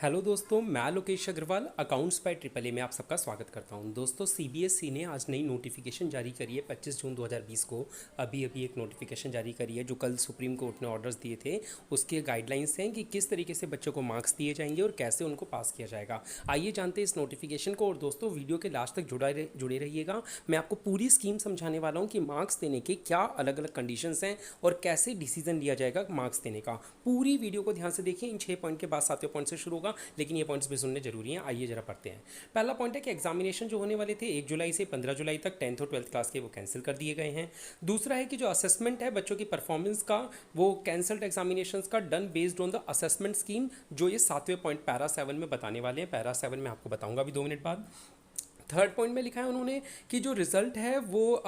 Hello दोस्तों, मैं Lokesh Agarwal accounts by triple A में आप सबका स्वागत करता हूं। दोस्तों, सीबीएसई ने आज नई नोटिफिकेशन जारी करी है 25 जून 2020 को। अभी एक नोटिफिकेशन जारी करी है जो कल सुप्रीम कोर्ट ने ऑर्डर्स दिए थे। उसके गाइडलाइंस हैं कि किस तरीके से बच्चों को मार्क्स दिए जाएंगे और कैसे उनको पास किया जाएगा। आइए जानते हैं इस नोटिफिकेशन को। और दोस्तों, वीडियो के लास्ट तक जुड़े रहिएगा। मैं आपको पूरी स्कीम समझाने वाला हूँ कि मार्क्स देने के क्या अलग अलग कंडीशंस हैं और कैसे डिसीजन लिया जाएगा मार्क्स देने का। पूरी वीडियो को ध्यान से देखिए। इन 6 पॉइंट के बाद 7वें पॉइंट से शुरू होगा, लेकिन ये पॉइंट्स भी सुनने जरूरी हैं। आइए जरा पढ़ते हैं। पहला पॉइंट है कि एग्जामिनेशन जो होने वाले थे 1 जुलाई से 15 जुलाई तक 10th और 12th क्लास के, वो कैंसिल कर दिए गए हैं। दूसरा है कि जो असेसमेंट है बच्चों की परफॉर्मेंस का, वो कैंसल्ड एग्जामिनेशंस का done based on the assessment scheme, जो ये 7वें पॉइंट पैरा 7 में बताने वाले हैं। पैरा 7 में आपको बताऊंगा अभी 2 मिनट बाद। थर्ड पॉइंट में लिखा है उन्होंने कि जो रिजल्ट है वो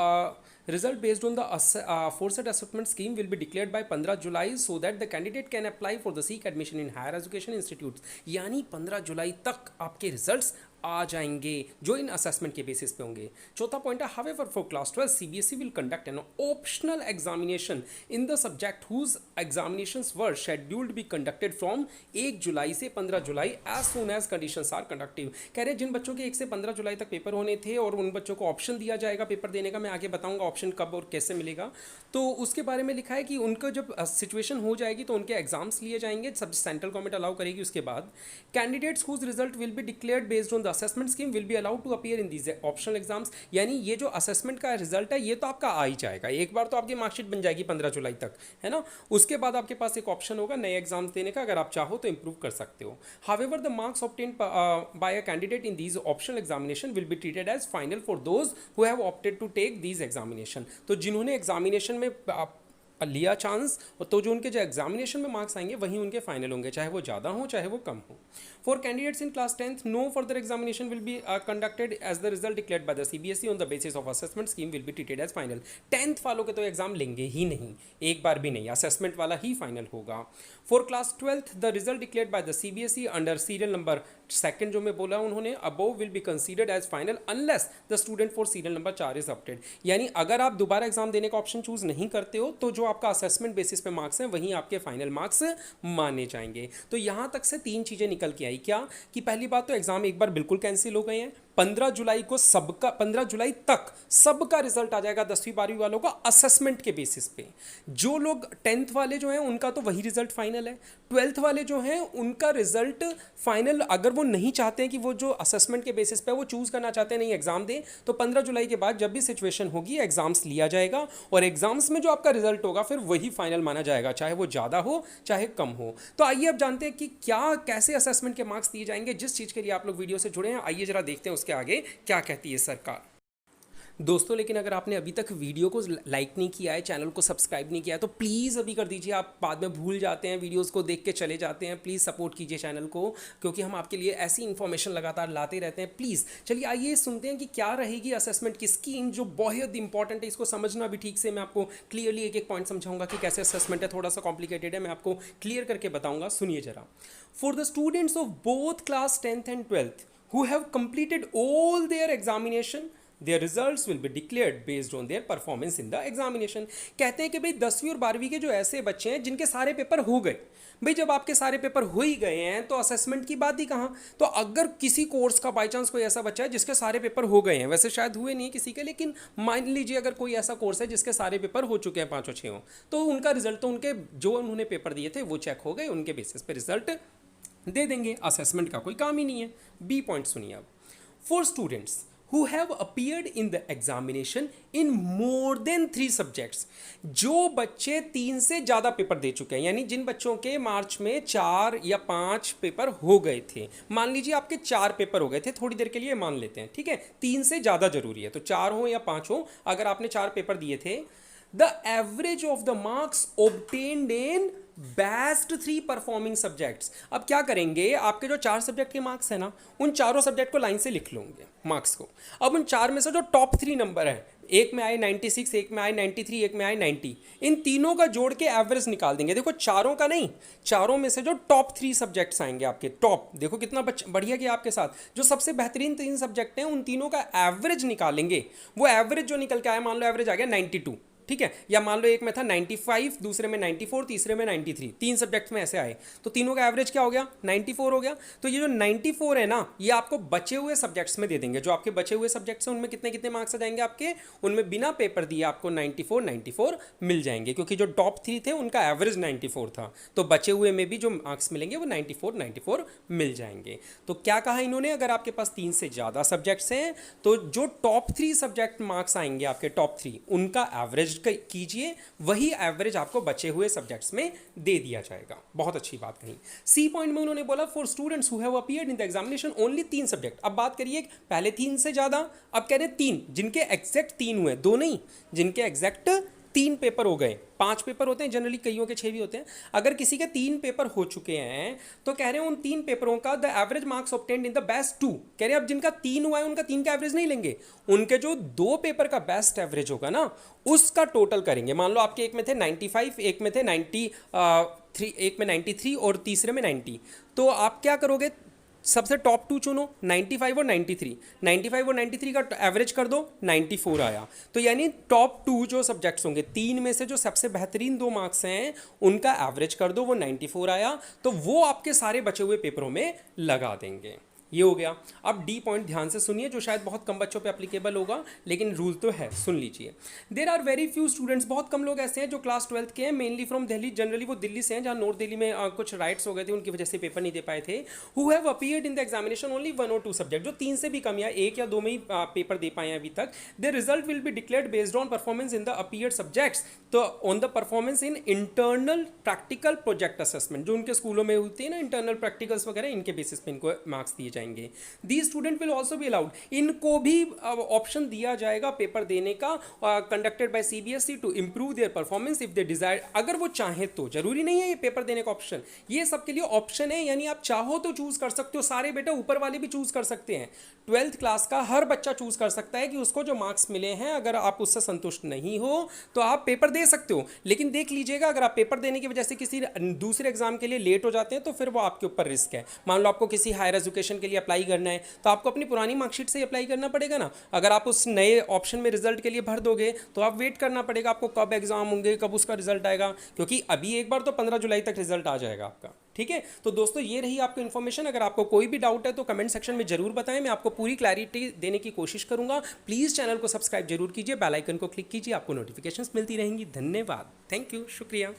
result based on the forced assessment scheme will be declared by 15 July so that the candidate can apply for the seek admission in higher education institute. यानी 15 जुलाई तक आपके रिजल्ट्स आ जाएंगे जो इन असेसमेंट के बेसिस पे होंगे। चौथा पॉइंट है, however for class 12 CBSE will conduct an optional examination in the subject whose examinations were scheduled be conducted from 1 July से 15 July as soon as conditions are conductive. कह रहे हैं जिन बच्चों के 1 से 15 जुलाई तक पेपर होने थे और उन बच्चों को ऑप्शन दिया जाएगा पेपर देने का। मैं आगे बताऊंगा ऑप्शन कब और कैसे मिलेगा। तो उसके बारे में लिखा है कि उनका जब सिचुएशन हो जाएगी तो उनके एग्जाम्स लिए जाएंगे, सब सेंट्रल गवर्नमेंट अलाउ करेगी। उसके बाद candidates whose result will be declared based on the assessment scheme will be allowed to appear in these optional exams. यानी ये जो असेसमेंट का रिजल्ट है ये तो आपका आ ही जाएगा, एक बार तो आपकी मार्कशीट बन जाएगी 15 जुलाई तक, है ना। उसके बाद आपके पास एक ऑप्शन होगा नए एग्जाम्स देने का, अगर आप चाहो तो इंप्रूव कर सकते हो। However the marks obtained by a candidate in these optional examination will be treated as final for those who have opted to take these examination. तो जिन्होंने एग्जामिनेशन में लिया चांस, तो जो उनके जो एग्जामिनेशन में मार्क्स आएंगे वही उनके फाइनल होंगे, चाहे वो ज़्यादा हो चाहे वो कम हो। For candidates in class 10th no further examination will be conducted as the result declared by the CBSE on the basis of assessment scheme will be treated as final. 10th वालों के तो एग्जाम लेंगे ही नहीं, एक बार भी नहीं, assessment वाला ही फाइनल होगा। For class 12th the result declared by the CBSE under serial number second जो मैं बोला उन्होंने, above will be considered as final unless the student for serial number 4 is opted. यानी अगर आप दोबारा एग्जाम देने का ऑप्शन चूज नहीं करते हो तो जो आपका असेसमेंट बेसिस पे मार्क्स हैं वहीं आपके फाइनल मार्क्स माने जाएंगे। तो यहां तक से 3 चीजें निकल के आई। क्या कि पहली बात तो एग्जाम एक बार बिल्कुल कैंसिल हो गए हैं। 15 जुलाई को सबका, 15 जुलाई तक सबका रिजल्ट आ जाएगा 10वीं 12वीं वालों का असेसमेंट के बेसिस पे। जो लोग 10th वाले जो हैं उनका तो वही रिजल्ट फाइनल है। 12th वाले जो हैं उनका रिजल्ट फाइनल, अगर वो नहीं चाहते हैं कि वो जो असेसमेंट के बेसिस पे वो चूज करना चाहते हैं नहीं एग्जाम दें, तो 15 जुलाई के बाद जब भी सिचुएशन होगी एग्जाम्स लिया जाएगा और एग्जाम्स में जो आपका रिजल्ट होगा फिर वही फाइनल माना जाएगा, चाहे वो ज़्यादा हो चाहे कम हो। तो आइए अब जानते हैं कि क्या कैसे असेसमेंट के मार्क्स दिए जाएंगे। जिस चीज़ के लिए आप लोग वीडियो से जुड़े हैं आइए जरा देखते हैं उसके आगे क्या कहती है सरकार। दोस्तों, लेकिन अगर आपने अभी तक वीडियो को लाइक नहीं किया है, चैनल को सब्सक्राइब नहीं किया है, तो प्लीज़ अभी कर दीजिए। आप बाद में भूल जाते हैं, वीडियोस को देख के चले जाते हैं। प्लीज़ सपोर्ट कीजिए चैनल को, क्योंकि हम आपके लिए ऐसी इन्फॉर्मेशन लगातार लाते रहते हैं। प्लीज़ चलिए आइए सुनते हैं कि क्या रहेगी असेसमेंट की स्कीम, जो बहुत इंपॉर्टेंट है। इसको समझना भी ठीक से, मैं आपको क्लियरली एक एक पॉइंट समझाऊंगा कि कैसे असेसमेंट है। थोड़ा सा कॉम्प्लिकेटेड है, मैं आपको क्लियर करके बताऊंगा, सुनिए जरा। For the students of both class 10th and 12th who have completed all their examination, their results will be declared based on their performance in the examination। कहते हैं कि भाई 10वीं और 12वीं के जो ऐसे बच्चे हैं जिनके सारे पेपर हो गए, भाई जब आपके सारे पेपर हो ही गए हैं तो असेसमेंट की बात ही कहाँ। तो अगर किसी कोर्स का बाई चांस कोई ऐसा बच्चा है जिसके सारे पेपर हो गए हैं, वैसे शायद हुए नहीं किसी के, लेकिन मान लीजिए अगर कोई ऐसा कोर्स है जिसके सारे पेपर हो चुके हैं 5 और 6, तो उनका रिजल्ट तो उनके जो उन्होंने पेपर दिए थे वो चेक हो गए, उनके बेसिस पे रिजल्ट दे देंगे। असेसमेंट का कोई काम ही नहीं है। बी पॉइंट सुनिए अब। For students who have appeared in the examination in more than 3 subjects, जो बच्चे 3 से ज़्यादा पेपर दे चुके हैं, यानी जिन बच्चों के मार्च में 4 या 5 पेपर हो गए थे। मान लीजिए आपके 4 पेपर हो गए थे, थोड़ी देर के लिए मान लेते हैं, ठीक है। 3 से ज़्यादा जरूरी है, तो 4 हो या 5 हो, अगर आपने 4 पेपर दिए थे, the average of the marks obtained in best 3 performing subjects. अब क्या करेंगे, आपके जो 4 सब्जेक्ट के मार्क्स है ना, उन चारों सब्जेक्ट को लाइन से लिख लोगे मार्क्स को। अब उन 4 में से जो टॉप 3 नंबर है, एक में आए 96, एक में आए 93, एक में आए 90, इन तीनों का जोड़ के एवरेज निकाल देंगे। देखो चारों का नहीं, चारों में से जो टॉप 3 सब्जेक्ट्स आएंगे आपके टॉप, देखो कितना बढ़िया किया आपके साथ, जो सबसे बेहतरीन 3 सब्जेक्ट हैं उन तीनों का एवरेज निकालेंगे। वो एवरेज जो निकल के आया, मान लो एवरेज आ गया 92, ठीक है, या मान लो एक में था 95, दूसरे में 94, तीसरे में 93, तीन सब्जेक्ट्स में ऐसे आए, तो तीनों का एवरेज क्या हो गया, 94 हो गया। तो ये जो 94 है ना, ये आपको बचे हुए सब्जेक्ट्स में दे देंगे। जो आपके बचे हुए सब्जेक्ट्स हैं उनमें कितने कितने मार्क्स आ जाएंगे आपके, उनमें बिना पेपर दिए आपको 94 मिल जाएंगे, क्योंकि जो टॉप 3 थे उनका एवरेज 94 था, तो बचे हुए में भी जो मार्क्स मिलेंगे वो 94 मिल जाएंगे। तो क्या कहा इन्होंने, अगर आपके पास 3 से ज़्यादा सब्जेक्ट्स हैं तो जो टॉप 3 सब्जेक्ट मार्क्स आएंगे आपके टॉप 3, उनका एवरेज कीजिए, वही एवरेज आपको बचे हुए सब्जेक्ट्स में दे दिया जाएगा। बहुत अच्छी बात कही। सी पॉइंट में उन्होंने बोला for students who have appeared in the examination only 3 subject. अब बात करिए, पहले 3 से ज्यादा, अब कह रहे 3, जिनके एग्जैक्ट 3 हुए, 2 नहीं, जिनके एग्जैक्ट 3 पेपर हो गए। 5 पेपर होते हैं जनरली, कईयों के 6 भी होते हैं। अगर किसी के 3 पेपर हो चुके हैं तो कह रहे हैं उन 3 पेपरों का the average marks obtained in the best 2, कह रहे हैं अब जिनका 3 हुआ है उनका 3 का एवरेज नहीं लेंगे, उनके जो 2 पेपर का बेस्ट एवरेज होगा ना उसका टोटल करेंगे। मान लो आपके एक में थे 95, एक में थे 93, एक में 93 और तीसरे में 90, तो आप क्या करोगे, सबसे टॉप 2 चुनो, 95 और 93, 95 और 93 का एवरेज कर दो, 94 आया। तो यानी टॉप 2 जो सब्जेक्ट्स होंगे, 3 में से जो सबसे बेहतरीन 2 मार्क्स हैं उनका एवरेज कर दो, वो 94 आया, तो वो आपके सारे बचे हुए पेपरों में लगा देंगे। ये हो गया। अब डी पॉइंट ध्यान से सुनिए, जो शायद बहुत कम बच्चों पे एप्लीकेबल होगा, लेकिन रूल तो है, सुन लीजिए। There are very few students, बहुत कम लोग ऐसे हैं जो क्लास 12th के हैं, मेनली फ्रॉम दिल्ली, जनरली वो दिल्ली से हैं, जहाँ नॉर्थ दिल्ली में कुछ राइट्स हो गए थे, उनकी वजह से पेपर नहीं दे पाए थे। Who have appeared in the examination only 1 और 2 सब्जेक्ट, जो 3 से भी कम या 1 या 2 में ही पेपर दे पाए हैं अभी तक। Their result will be declared based on performance in the appeared subjects, तो on the performance in internal practical project assessment, जो उनके स्कूलों में होती है ना इंटरनल प्रैक्टिकल्स वगैरह, इनके बेसिस पे इनको मार्क्स दिए जाएंगे। These student will also be allowed, इनको भी ऑप्शन दिया जाएगा पेपर देने का, conducted by CBSE to improve their performance if they desire, अगर वो चाहे तो। जरूरी नहीं है ये पेपर देने का ऑप्शन, ये सबके लिए ऑप्शन है, यानी आप चाहो तो चूज कर सकते हो। सारे बेटा ऊपर वाले भी चूज कर सकते हैं, 12th क्लास का हर बच्चा चूज कर सकता है कि उसको जो मार्क्स मिले हैं, अगर आप उससे संतुष्ट नहीं हो तो आप पेपर दे सकते हो। लेकिन देख लीजिएगा, अगर आप पेपर देने की वजह से किसी दूसरे एग्जाम के लिए लेट हो जाते हैं तो फिर वो आपके ऊपर रिस्क है। मान लो आपको किसी हायर एजुकेशन के लिए अप्लाई करना है, तो आपको अपनी पुरानी मार्कशीट से अप्लाई करना पड़ेगा ना। अगर आप उस नए ऑप्शन में रिजल्ट के लिए भर दोगे तो आप वेट करना पड़ेगा आपको, कब एग्जाम होंगे, कब उसका रिजल्ट आएगा, क्योंकि अभी एक बार तो 15 जुलाई तक रिजल्ट आ जाएगा आपका। ठीक है, तो दोस्तों ये रही आपको इन्फॉर्मेशन। अगर आपको कोई भी डाउट है तो कमेंट सेक्शन में जरूर बताएं, मैं आपको पूरी क्लैरिटी देने की कोशिश करूंगा। प्लीज़ चैनल को सब्सक्राइब जरूर कीजिए, बेल आइकन को क्लिक कीजिए, आपको नोटिफिकेशंस मिलती रहेंगी। धन्यवाद, थैंक यू, शुक्रिया।